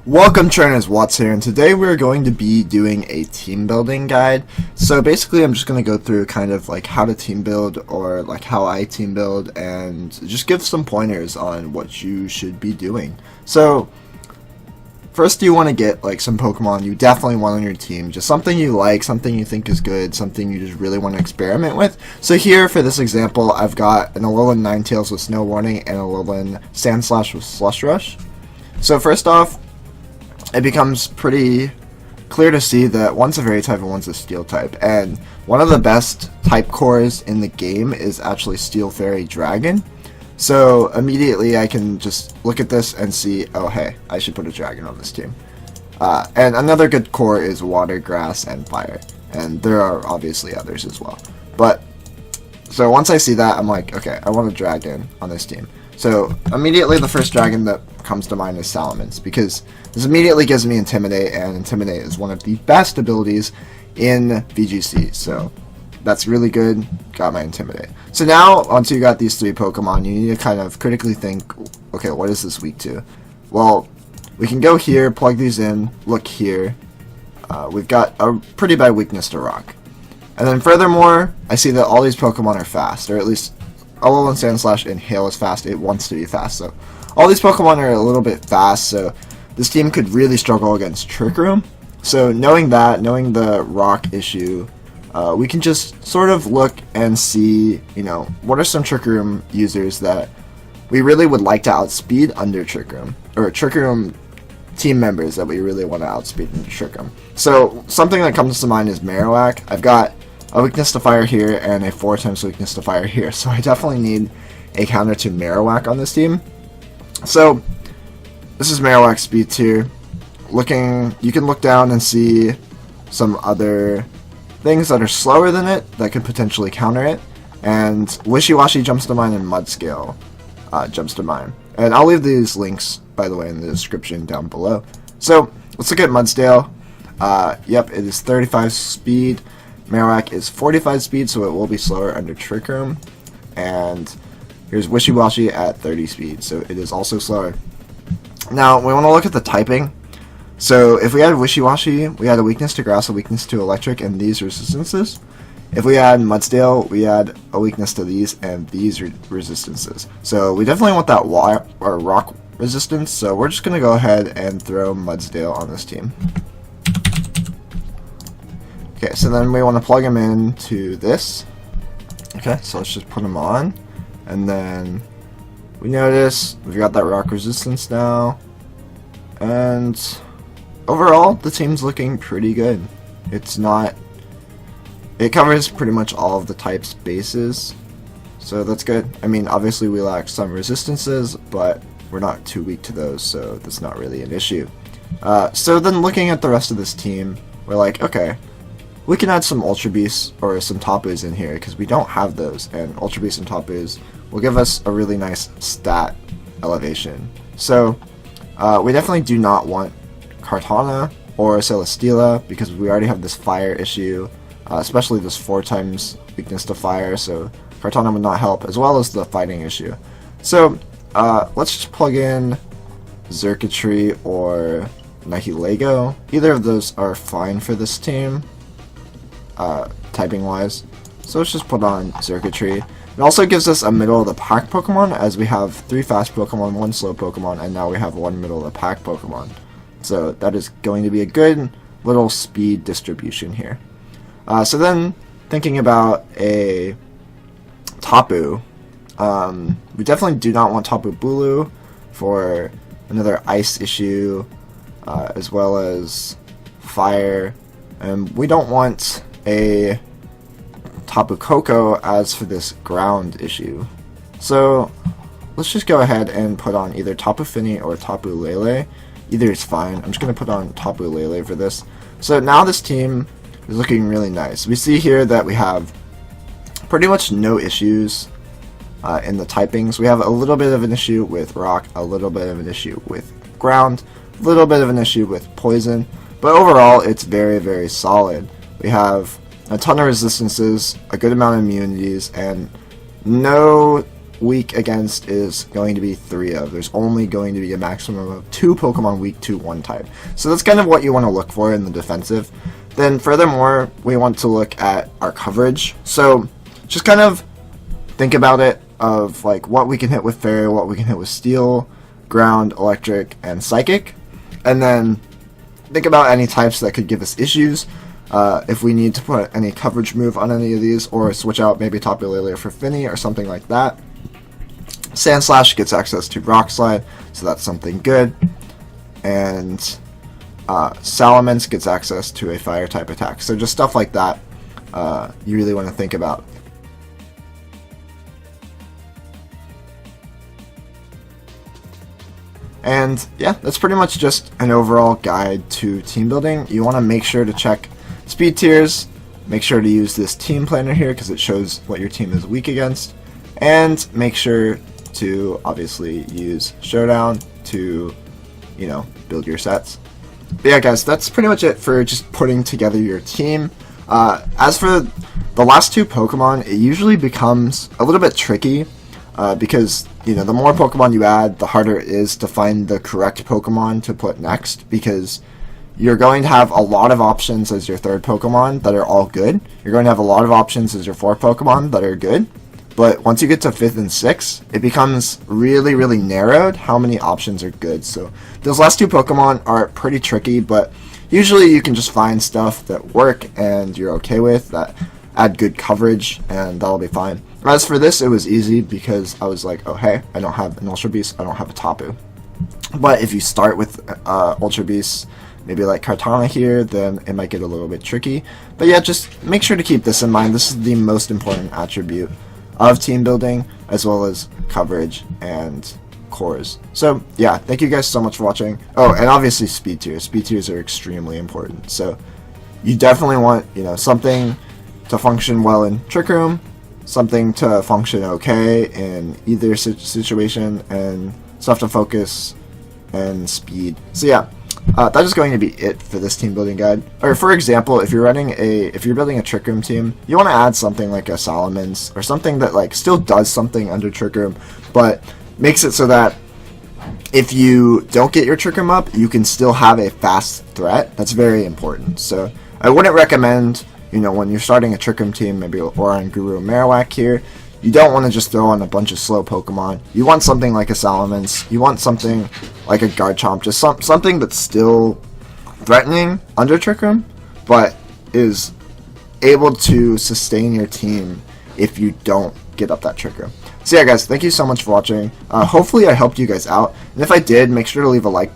Welcome trainers, Watts here, and today we're going to be doing a team building guide. So basically I'm just going to go through kind of like how to team build, or like how I team build, and just give some pointers on what you should be doing. So first, you want to get like some Pokemon you definitely want on your team, just something you like, something you think is good, something you just really want to experiment with. So here for this example, I've got an Alolan Ninetales with Snow Warning and an Alolan Sandslash with Slush Rush. So first off, it becomes pretty clear to see that one's a Fairy type and one's a Steel type, and one of the best type cores in the game is actually Steel Fairy Dragon. So immediately I can just look at this and see, oh hey, I should put a dragon on this team. And another good core is Water, Grass, and Fire, and there are obviously others as well. But so once I see that, I'm like, okay, I want a dragon on this team. So immediately the first dragon that comes to mind is Salamence, because this immediately gives me Intimidate, and Intimidate is one of the best abilities in VGC, so that's really good. Got my Intimidate. So now, once you got these three Pokemon, you need to kind of critically think, okay, what is this weak to? Well, we can go here, plug these in, look here. We've got a pretty bad weakness to Rock. And then furthermore, I see that all these Pokemon are fast, or at least Alolan Sandslash and Hail is fast. It wants to be fast, so all these Pokemon are a little bit fast, so this team could really struggle against Trick Room. So knowing that, knowing the Rock issue, we can just sort of look and see, you know, what are some Trick Room users that we really would like to outspeed under Trick Room, or Trick Room team members that we really want to outspeed under Trick Room. So something that comes to mind is Marowak. I've got a weakness to Fire here and a 4x weakness to Fire here, so I definitely need a counter to Marowak on this team. So this is Marowak's speed tier. You can look down and see some other things that are slower than it that could potentially counter it, and Wishy-Washy jumps to mind, and Mudstale jumps to mind. And I'll leave these links, by the way, in the description down below. So let's look at Mudstale. Yep, it is 35 speed. Marowak is 45 speed, so it will be slower under Trick Room. And here's Wishy-Washy at 30 speed, so it is also slower. Now, we want to look at the typing. So if we had Wishy-Washy, we had a weakness to Grass, a weakness to Electric, and these resistances. If we had Mudstale, we had a weakness to these and these resistances. So we definitely want that water or Rock resistance, so we're just going to go ahead and throw Mudstale on this team. Okay, so then we want to plug him into this. Okay, so let's just put him on, and then we notice we've got that Rock resistance now, and overall the team's looking pretty good. It covers pretty much all of the type's bases, so that's good. I mean, obviously we lack some resistances, but we're not too weak to those, so that's not really an issue. So then looking at the rest of this team, we're like, okay, we can add some Ultra Beasts or some Tapus in here, because we don't have those, and Ultra Beasts and Tapus will give us a really nice stat elevation. So we definitely do not want Kartana or Celesteela, because we already have this Fire issue, especially this 4x weakness to Fire, so Kartana would not help, as well as the fighting issue. So let's just plug in Xurkitree or Nihilego. Either of those are fine for this team, typing wise. So let's just put on Xurkitree. It also gives us a middle of the pack Pokemon, as we have 3 fast Pokemon, 1 slow Pokemon, and now we have 1 middle of the pack Pokemon. So that is going to be a good little speed distribution here. So then, thinking about a Tapu, we definitely do not want Tapu Bulu for another ice issue, as well as fire, and we don't want a Tapu Koko as for this ground issue. So let's just go ahead and put on either Tapu Fini or Tapu Lele. Either is fine. I'm just going to put on Tapu Lele for this. So now this team is looking really nice. We see here that we have pretty much no issues in the typings. We have a little bit of an issue with Rock, a little bit of an issue with Ground, a little bit of an issue with Poison, but overall it's very, very solid. We have a ton of resistances, a good amount of immunities, and no weak against is going to be 3 of. There's only going to be a maximum of 2 Pokemon weak to 1 type. So that's kind of what you want to look for in the defensive. Then furthermore, we want to look at our coverage. So just kind of think about it of like what we can hit with Fairy, what we can hit with Steel, Ground, Electric, and Psychic. And then think about any types that could give us issues. If we need to put any coverage move on any of these, or switch out maybe Tapu Lele for Finny or something like that. Sandslash gets access to Rock Slide, so that's something good. And Salamence gets access to a fire type attack. So just stuff like that you really want to think about. And yeah, that's pretty much just an overall guide to team building. You want to make sure to check speed tiers, make sure to use this team planner here because it shows what your team is weak against, and make sure to obviously use Showdown to, you know, build your sets. But yeah guys, that's pretty much it for just putting together your team. As for the last 2 Pokemon, it usually becomes a little bit tricky because, you know, the more Pokemon you add, the harder it is to find the correct Pokemon to put next, because you're going to have a lot of options as your 3rd Pokemon that are all good. You're going to have a lot of options as your 4th Pokemon that are good. But once you get to 5th and 6th, it becomes really, really narrowed how many options are good. So those last 2 Pokemon are pretty tricky, but usually you can just find stuff that work and you're okay with, that add good coverage, and that'll be fine. As for this, it was easy because I was like, oh hey, I don't have an Ultra Beast, I don't have a Tapu. But if you start with Ultra Beast, maybe like Kartana here, then it might get a little bit tricky. But yeah, just make sure to keep this in mind. This is the most important attribute of team building, as well as coverage and cores. So yeah, thank you guys so much for watching. Oh, and obviously speed tiers. Speed tiers are extremely important. So you definitely want, you know, something to function well in Trick Room, something to function okay in either situation, and stuff to focus and speed. So yeah, that is going to be it for this team building guide. Or for example, if you're building a Trick Room team, you want to add something like a Salamence, or something that like still does something under Trick Room, but makes it so that if you don't get your Trick Room up, you can still have a fast threat. That's very important. So I wouldn't recommend, you know, when you're starting a Trick Room team, maybe Oran, Guru, Marowak here, you don't want to just throw on a bunch of slow Pokemon. You want something like a Salamence. You want something like a Garchomp. Just something that's still threatening under Trick Room, but is able to sustain your team if you don't get up that Trick Room. So yeah guys, thank you so much for watching. Hopefully I helped you guys out. And if I did, make sure to leave a like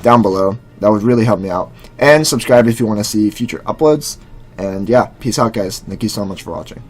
down below. That would really help me out. And subscribe if you want to see future uploads. And yeah, peace out guys. Thank you so much for watching.